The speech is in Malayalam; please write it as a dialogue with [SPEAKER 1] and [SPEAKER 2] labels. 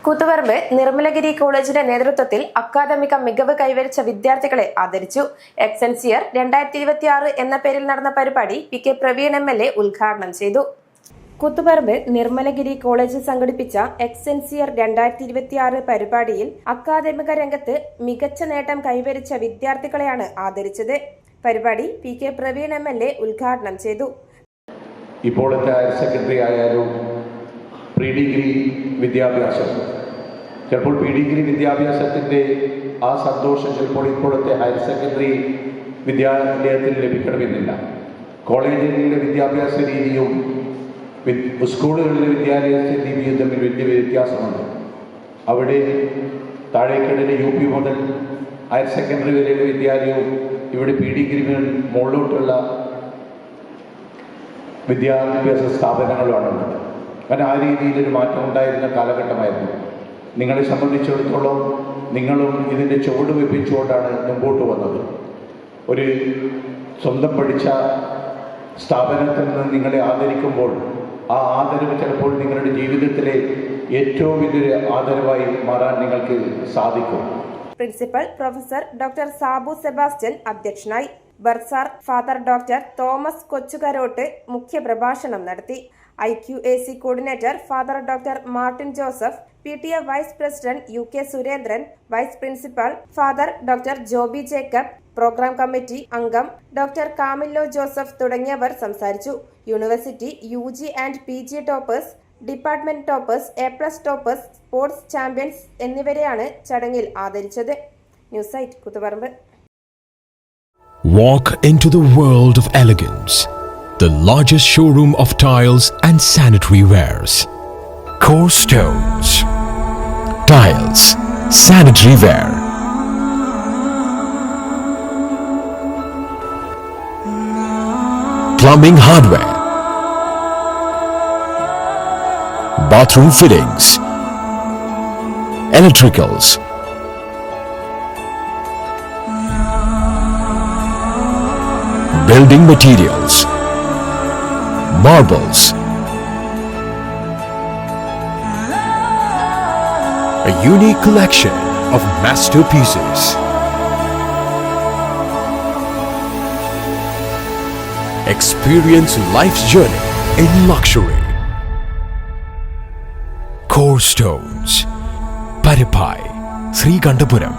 [SPEAKER 1] കൂത്തുപറമ്പ് നിർമ്മലഗിരി കോളേജിന്റെ നേതൃത്വത്തിൽ അക്കാദമിക മികവ് കൈവരിച്ച വിദ്യാർത്ഥികളെ ആദരിച്ചു. എക്സെൻസിയർ 2026 എന്ന പേരിൽ നടന്ന പരിപാടി പി.കെ. പ്രവീൺ എം.എൽ.എ. ഉദ്ഘാടനം ചെയ്തു. കൂത്തുപറമ്പ് നിർമ്മലഗിരി കോളേജ് സംഘടിപ്പിച്ച എക്സെൻസിയർ 2026 പരിപാടിയിൽ അക്കാദമിക രംഗത്ത് മികച്ച നേട്ടം കൈവരിച്ച വിദ്യാർത്ഥികളെയാണ് ആദരിച്ചത്. പരിപാടി പി.കെ. പ്രവീൺ എം.എൽ.എ. ഉദ്ഘാടനം ചെയ്തു.
[SPEAKER 2] ഇപ്പോഴത്തെ ഹയർ സെക്കൻഡറി ആയാലും പ്രീ ഡിഗ്രി വിദ്യാഭ്യാസം, ചിലപ്പോൾ പ്രീ ഡിഗ്രി വിദ്യാഭ്യാസത്തിൻ്റെ ആ സന്തോഷം ചിലപ്പോൾ ഇപ്പോഴത്തെ ഹയർ സെക്കൻഡറി വിദ്യാലയത്തിൽ ലഭിക്കണമെന്നില്ല. കോളേജുകളിലെ വിദ്യാഭ്യാസ രീതിയും സ്കൂളുകളിലെ വിദ്യാഭ്യാസ രീതിയും തമ്മിൽ വലിയ വ്യത്യാസമുണ്ട്. അവിടെ താഴേക്കടലിലെ UP മുതൽ ഹയർ സെക്കൻഡറി വരെയുള്ള വിദ്യാലയവും ഇവിടെ പ്രീ ഡിഗ്രി മുകളിലോട്ടുള്ള വിദ്യാഭ്യാസ സ്ഥാപനങ്ങളുമാണുള്ളത്. കാരണം ആ രീതിയിലൊരു മാറ്റം ഉണ്ടായിരുന്ന കാലഘട്ടമായിരുന്നു. നിങ്ങളെ സംബന്ധിച്ചിടത്തോളം നിങ്ങളും ഇതിൻ്റെ ചുവട് വെപ്പിച്ചുകൊണ്ടാണ് മുമ്പോട്ട് വന്നത്. ഒരു സ്വന്തം പഠിച്ച സ്ഥാപനത്തിൽ നിന്ന് നിങ്ങളെ ആദരിക്കുമ്പോൾ ആ ആദരവ് ചിലപ്പോൾ നിങ്ങളുടെ ജീവിതത്തിലെ ഏറ്റവും വലിയൊരു ആദരവായി മാറാൻ നിങ്ങൾക്ക് സാധിക്കും.
[SPEAKER 1] Principal professor doctor Sabu Sebastian അധ്യക്ഷനായി. Bursar father doctor Thomas Kochukarottu മുഖ്യപ്രഭാഷണം നടത്തി. IQAC coordinator father doctor Martin Joseph, PTA vice president UK Surendran, vice principal father doctor Joby Jacob, programme committee അംഗം ഡോക്ടർ കാമില്ലോ ജോസഫ് തുടങ്ങിയവർ സംസാരിച്ചു. University UG and PG toppers, department toppers, A+ toppers, sports champions എന്നിവരെയാണ് ചടങ്ങിൽ ആദരിച്ചത്. News site Koothuparamba.
[SPEAKER 3] Walk into the world of elegance. The largest showroom of tiles and sanitary wares. Core Stones. Tiles, sanitary ware. Plumbing hardware. Bathroom fittings. Electricals. Building materials. Marbles. A unique collection of masterpieces. Experience life's journey in luxury. Core Stones, Paripai, Srikandapuram.